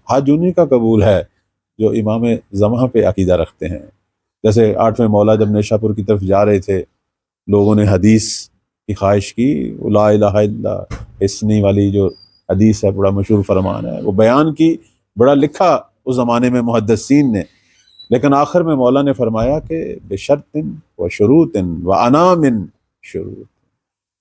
حج انہی کا قبول ہے جو امام زماں پہ عقیدہ رکھتے ہیں۔ جیسے 8ویں مولا جب نیشا پور کی طرف جا رہے تھے، لوگوں نے حدیث کی خواہش کی، لا الہ الا حسنی والی جو حدیث ہے، بڑا مشہور فرمان ہے، وہ بیان کی، بڑا لکھا اس زمانے میں محدثین نے، لیکن آخر میں مولا نے فرمایا کہ بشرط و شروط و انام شروط،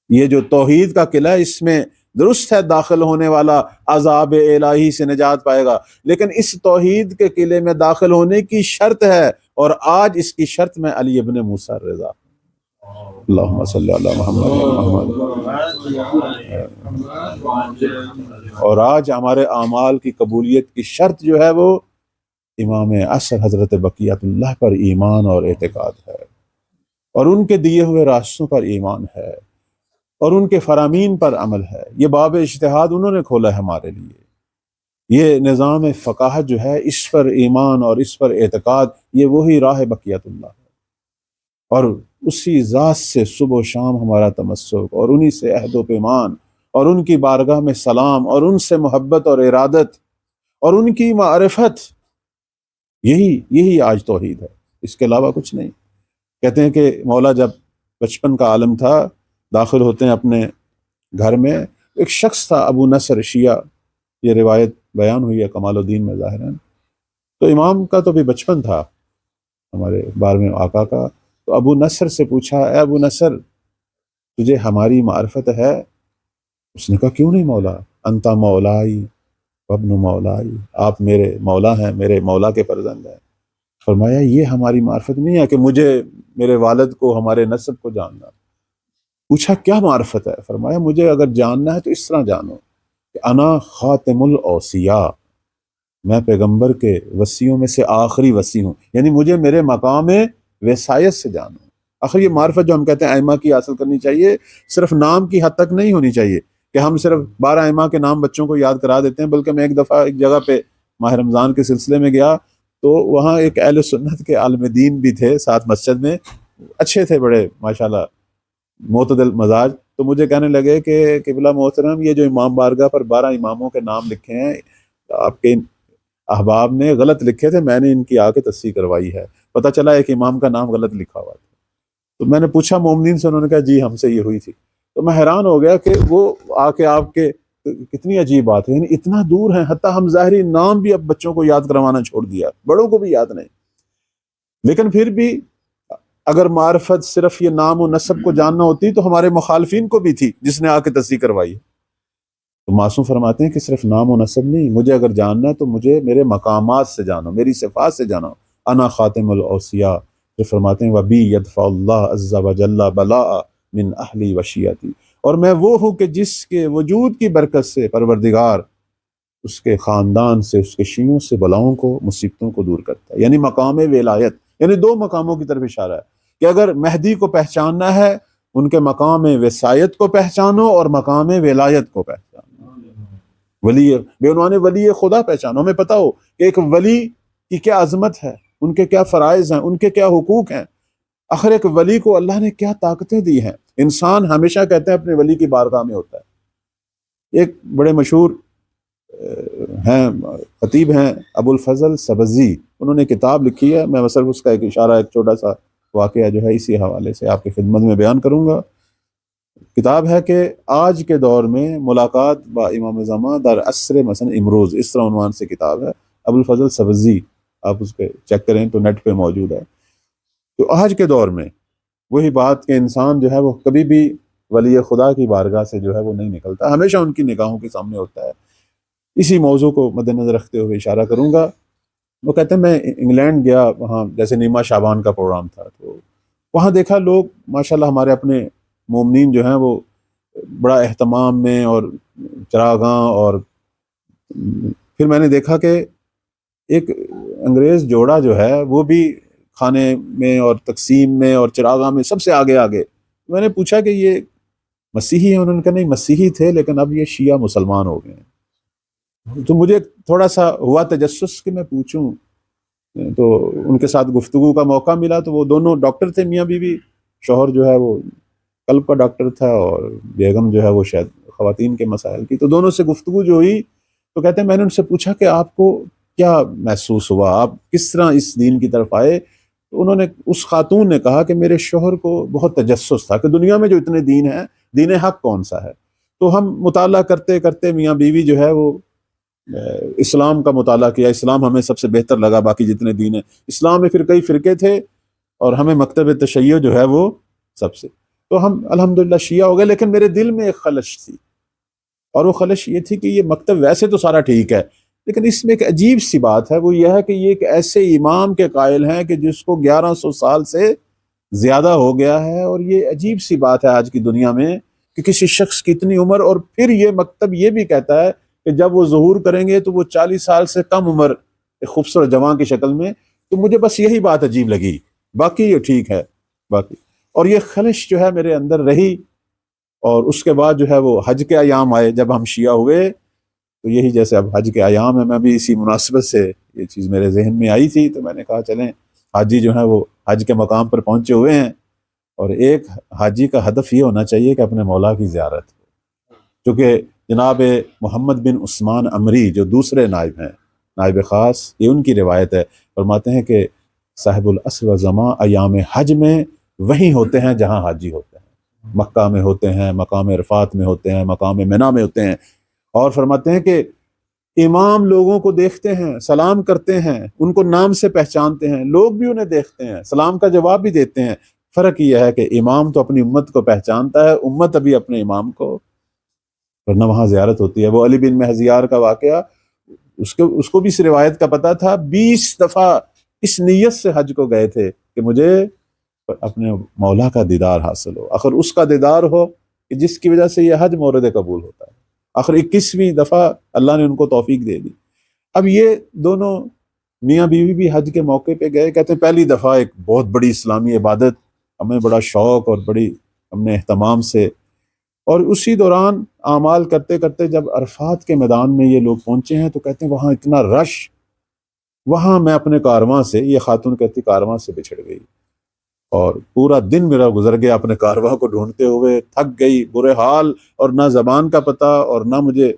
یہ جو توحید کا قلعہ ہے، اس میں درست ہے داخل ہونے والا عذاب الہی سے نجات پائے گا، لیکن اس توحید کے قلعے میں داخل ہونے کی شرط ہے، اور آج اس کی شرط میں علی ابن موسیٰ رضا، اللہم صلی علی محمد اور آج ہمارے اعمال کی قبولیت کی شرط جو ہے وہ امام عصر حضرت بقیت اللہ پر ایمان اور اعتقاد ہے، اور ان کے دیے ہوئے راستوں پر ایمان ہے، اور ان کے فرامین پر عمل ہے۔ یہ باب اجتہاد انہوں نے کھولا ہے ہمارے لیے، یہ نظام فقاہت جو ہے، اس پر ایمان اور اس پر اعتقاد، یہ وہی راہ بقیت اللہ ہے، اور اسی ذات سے صبح و شام ہمارا تمسک، اور انہی سے عہد و پیمان، اور ان کی بارگاہ میں سلام، اور ان سے محبت اور ارادت، اور ان کی معرفت، یہی آج توحید ہے، اس کے علاوہ کچھ نہیں۔ کہتے ہیں کہ مولا جب بچپن کا عالم تھا، داخل ہوتے ہیں اپنے گھر میں، ایک شخص تھا ابو نصر شیعہ، یہ روایت بیان ہوئی ہے کمال الدین میں ظاہراً، تو امام کا تو بھی بچپن تھا، ہمارے 12ویں آقا کا، تو ابو نصر سے پوچھا، اے ابو نصر تجھے ہماری معرفت ہے؟ اس نے کہا کیوں نہیں مولا، انت مولائی وابن مولائی، آپ میرے مولا ہیں، میرے مولا کے فرزند ہیں۔ فرمایا یہ ہماری معرفت نہیں ہے کہ مجھے میرے والد کو ہمارے نسب کو جاننا۔ پوچھا کیا معرفت ہے؟ فرمایا مجھے اگر جاننا ہے تو اس طرح جانو کہ انا خاتم الاوصیاء، میں پیغمبر کے وصیوں میں سے آخری وصی ہوں، یعنی مجھے میرے مقام وصایت سے جانو۔ آخر یہ معرفت جو ہم کہتے ہیں ائمہ کی حاصل کرنی چاہیے، صرف نام کی حد تک نہیں ہونی چاہیے کہ ہم صرف 12 ائمہ کے نام بچوں کو یاد کرا دیتے ہیں، بلکہ میں ایک دفعہ ایک جگہ پہ ماہ رمضان کے سلسلے میں گیا، تو وہاں ایک اہل سنت کے عالم دین بھی تھے ساتھ مسجد میں، اچھے تھے بڑے ماشاءاللہ، معتدل مزاج، تو مجھے کہنے لگے کہ قبلہ محترم یہ جو امام بارگاہ پر 12 اماموں کے نام لکھے ہیں، آپ کے احباب نے غلط لکھے تھے، میں نے ان کی آ کے تصحیح کروائی ہے، پتہ چلا ایک امام کا نام غلط لکھا ہوا تھا۔ تو میں نے پوچھا مومنین سے، انہوں نے کہا جی ہم سے یہ ہوئی تھی۔ تو میں حیران ہو گیا کہ وہ آ کے آپ کے، کتنی عجیب بات ہے، یعنی اتنا دور ہیں، حتیٰ ہم ظاہری نام بھی اب بچوں کو یاد کروانا چھوڑ دیا، بڑوں کو بھی یاد نہیں۔ لیکن پھر بھی اگر معرفت صرف یہ نام و نسب کو جاننا ہوتی تو ہمارے مخالفین کو بھی تھی، جس نے آ کے تصحیح کروائی۔ تو معصوم فرماتے ہیں کہ صرف نام و نسب نہیں، مجھے اگر جاننا ہے تو مجھے میرے مقامات سے جانو، میری صفات سے جانو، انا خاتم الاوصیاء، جو فرماتے ہیں وَبِي يَدْفَعُ اللَّهُ عَزَّ وَجَلَّ بَلَاءَ مِنْ أَهْلِي وَشِيَّتِي، اور میں وہ ہوں کہ جس کے وجود کی برکت سے پروردگار اس کے خاندان سے، اس کے شیعوں سے بلاؤں کو، مصیبتوں کو دور کرتا ہے، یعنی مقام ولایت، یعنی 2 مقاموں کی طرف اشارہ ہے کہ اگر مہدی کو پہچاننا ہے، ان کے مقام وصایت کو پہچانو اور مقام ولایت کو پہچانو، ولی بے عنوان ولی خدا پہچانو، ہمیں پتہ ہو کہ ایک ولی کی کیا عظمت ہے، ان کے کیا فرائض ہیں، ان کے کیا حقوق ہیں، آخر ایک ولی کو اللہ نے کیا طاقتیں دی ہیں۔ انسان ہمیشہ کہتے ہیں اپنے ولی کی بارگاہ میں ہوتا ہے۔ ایک بڑے مشہور ہیں خطیب ہیں ابو الفضل سبزی، انہوں نے کتاب لکھی ہے، میں صرف اس کا ایک اشارہ، ایک چھوٹا سا واقعہ جو ہے اسی حوالے سے آپ کی خدمت میں بیان کروں گا۔ کتاب ہے کہ آج کے دور میں ملاقات با امام زمان در عصر مثلا امروز، اس طرح عنوان سے کتاب ہے، ابو الفضل سبزی، آپ اس پہ چیک کریں تو نیٹ پہ موجود ہے۔ تو آج کے دور میں وہی بات کہ انسان جو ہے وہ کبھی بھی ولی خدا کی بارگاہ سے جو ہے وہ نہیں نکلتا، ہمیشہ ان کی نگاہوں کے سامنے ہوتا ہے۔ اسی موضوع کو مد نظر رکھتے ہوئے اشارہ کروں گا۔ وہ کہتے ہیں میں انگلینڈ گیا، وہاں جیسے نیما شعبان کا پروگرام تھا، تو وہاں دیکھا لوگ ماشاءاللہ ہمارے اپنے مومنین جو ہیں وہ بڑا اہتمام میں اور چراغاں، اور پھر میں نے دیکھا کہ ایک انگریز جوڑا جو ہے وہ بھی کھانے میں اور تقسیم میں اور چراغاں میں سب سے آگے آگے۔ میں نے پوچھا کہ یہ مسیحی ہیں؟ انہوں نے کہا نہیں مسیحی تھے لیکن اب یہ شیعہ مسلمان ہو گئے ہیں۔ تو مجھے تھوڑا سا ہوا تجسس کہ میں پوچھوں، تو ان کے ساتھ گفتگو کا موقع ملا، تو وہ دونوں ڈاکٹر تھے، میاں بیوی، شوہر جو ہے وہ قلب کا ڈاکٹر تھا اور بیگم جو ہے وہ شاید خواتین کے مسائل کی، تو دونوں سے گفتگو جو ہوئی تو کہتے ہیں میں نے ان سے پوچھا کہ آپ کو کیا محسوس ہوا، آپ کس طرح اس دین کی طرف آئے؟ تو انہوں نے، اس خاتون نے کہا کہ میرے شوہر کو بہت تجسس تھا کہ دنیا میں جو اتنے دین ہیں، دین حق کون سا ہے۔ تو ہم مطالعہ کرتے کرتے میاں بیوی جو ہے وہ اسلام کا مطالعہ کیا، اسلام ہمیں سب سے بہتر لگا باقی جتنے دین ہیں۔ اسلام میں پھر کئی فرقے تھے اور ہمیں مکتب تشیع جو ہے وہ سب سے، تو ہم الحمدللہ شیعہ ہو گئے، لیکن میرے دل میں ایک خلش تھی، اور وہ خلش یہ تھی کہ یہ مکتب ویسے تو سارا ٹھیک ہے، لیکن اس میں ایک عجیب سی بات ہے، وہ یہ ہے کہ یہ ایک ایسے امام کے قائل ہیں کہ جس کو 1100 سال سے زیادہ ہو گیا ہے، اور یہ عجیب سی بات ہے آج کی دنیا میں کہ کسی شخص کی اتنی عمر، اور پھر یہ مکتب یہ بھی کہتا ہے کہ جب وہ ظہور کریں گے تو وہ 40 سال سے کم عمر، ایک خوبصورت جوان کی شکل میں۔ تو مجھے بس یہی بات عجیب لگی، باقی یہ ٹھیک ہے باقی، اور یہ خلش جو ہے میرے اندر رہی۔ اور اس کے بعد جو ہے وہ حج کے ایام آئے، جب ہم شیعہ ہوئے تو یہی جیسے اب حج کے ایام ہیں، میں بھی اسی مناسبت سے یہ چیز میرے ذہن میں آئی تھی، تو میں نے کہا چلیں حاجی جو ہیں وہ حج کے مقام پر پہنچے ہوئے ہیں، اور ایک حاجی کا ہدف یہ ہونا چاہیے کہ اپنے مولا کی زیارت ہو، کیونکہ جناب محمد بن عثمان عمری جو دوسرے نائب ہیں، نائب خاص، یہ ان کی روایت ہے، فرماتے ہیں کہ صاحب العصر و زمان ایام حج میں وہیں ہوتے ہیں جہاں حاجی ہوتے ہیں، مکہ میں ہوتے ہیں، مقام عرفات میں ہوتے ہیں، مقام منی میں ہوتے ہیں، اور فرماتے ہیں کہ امام لوگوں کو دیکھتے ہیں، سلام کرتے ہیں، ان کو نام سے پہچانتے ہیں، لوگ بھی انہیں دیکھتے ہیں، سلام کا جواب بھی دیتے ہیں۔ فرق یہ ہے کہ امام تو اپنی امت کو پہچانتا ہے، امت ابھی اپنے امام کو، ورنہ وہاں زیارت ہوتی ہے۔ وہ علی بن مہزیار کا واقعہ، اس کو بھی اس روایت کا پتہ تھا، 20 دفعہ اس نیت سے حج کو گئے تھے کہ مجھے اپنے مولا کا دیدار حاصل ہو، آخر اس کا دیدار ہو کہ جس کی وجہ سے یہ حج مورد قبول ہوتا ہے۔ آخر 21ویں دفعہ اللہ نے ان کو توفیق دے دی۔ اب یہ دونوں میاں بیوی بھی حج کے موقع پہ گئے، کہتے ہیں پہلی دفعہ ایک بہت بڑی اسلامی عبادت، ہمیں بڑا شوق اور بڑی ہم نے اہتمام سے، اور اسی دوران اعمال کرتے کرتے جب عرفات کے میدان میں یہ لوگ پہنچے ہیں تو کہتے ہیں وہاں اتنا رش، وہاں میں اپنے کارواں سے، یہ خاتون کہتی کارواں سے بچھڑ گئی، اور پورا دن میرا گزر گیا اپنے کارواں کو ڈھونڈتے ہوئے، تھک گئی، برے حال، اور نہ زبان کا پتہ اور نہ مجھے،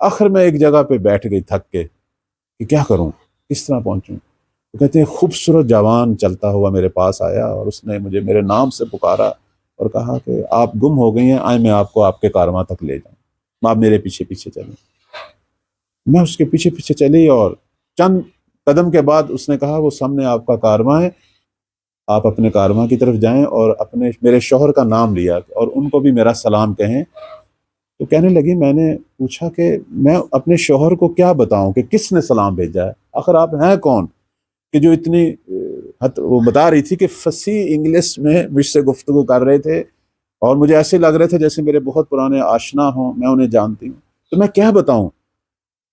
آخر میں ایک جگہ پہ بیٹھ گئی تھک کے کہ کیا کروں، کس طرح پہنچوں۔ تو کہتے ہیں خوبصورت جوان چلتا ہوا میرے پاس آیا، اور اس نے مجھے میرے نام سے پکارا اور کہا کہ آپ گم ہو گئی ہیں، آئیں میں آپ کو آپ کے کارواں تک لے جاؤں، آپ میرے پیچھے پیچھے چلیں۔ میں اس کے پیچھے پیچھے چلی، اور چند قدم کے بعد اس نے کہا وہ سامنے آپ کا کارواں ہے، آپ اپنے کارواں کی طرف جائیں، اور اپنے میرے شوہر کا نام لیا اور ان کو بھی میرا سلام کہیں۔ تو کہنے لگی، میں نے پوچھا کہ میں اپنے شوہر کو کیا بتاؤں کہ کس نے سلام بھیجا ہے، آخر آپ ہیں کون، کہ جو اتنی وہ بتا رہی تھی کہ فصیح انگلش میں مجھ سے گفتگو کر رہے تھے، اور مجھے ایسے لگ رہے تھے جیسے میرے بہت پرانے آشنا ہوں، میں انہیں جانتی ہوں، تو میں کیا بتاؤں؟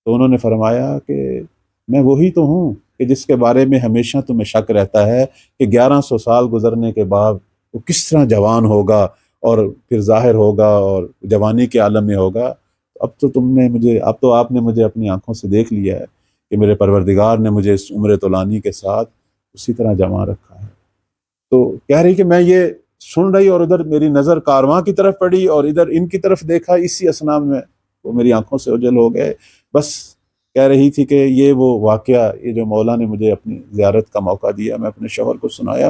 تو انہوں نے فرمایا کہ میں وہی تو ہوں کہ جس کے بارے میں ہمیشہ تمہیں شک رہتا ہے کہ 1100 سال گزرنے کے بعد وہ کس طرح جوان ہوگا اور پھر ظاہر ہوگا اور جوانی کے عالم میں ہوگا۔ اب تو آپ نے مجھے اپنی آنکھوں سے دیکھ لیا ہے کہ میرے پروردگار نے مجھے اس عمر طولانی کے ساتھ اسی طرح جمع رکھا ہے۔ تو کہہ رہی کہ میں یہ سن رہی، اور ادھر میری نظر کارواں کی طرف پڑی اور ادھر ان کی طرف دیکھا، اسی اثنا میں وہ میری آنکھوں سے اوجھل ہو گئے۔ بس کہہ رہی تھی کہ یہ وہ واقعہ، یہ جو مولا نے مجھے اپنی زیارت کا موقع دیا، میں اپنے شوہر کو سنایا،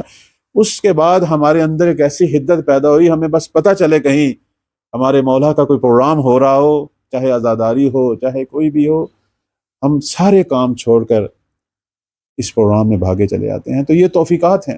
اس کے بعد ہمارے اندر ایک ایسی حدت پیدا ہوئی، ہمیں بس پتہ چلے کہیں ہمارے مولا کا کوئی پروگرام ہو رہا ہو، چاہے عزاداری ہو، چاہے کوئی بھی ہو، ہم سارے کام چھوڑ کر اس پروگرام میں بھاگے چلے آتے ہیں۔ تو یہ توفیقات ہیں۔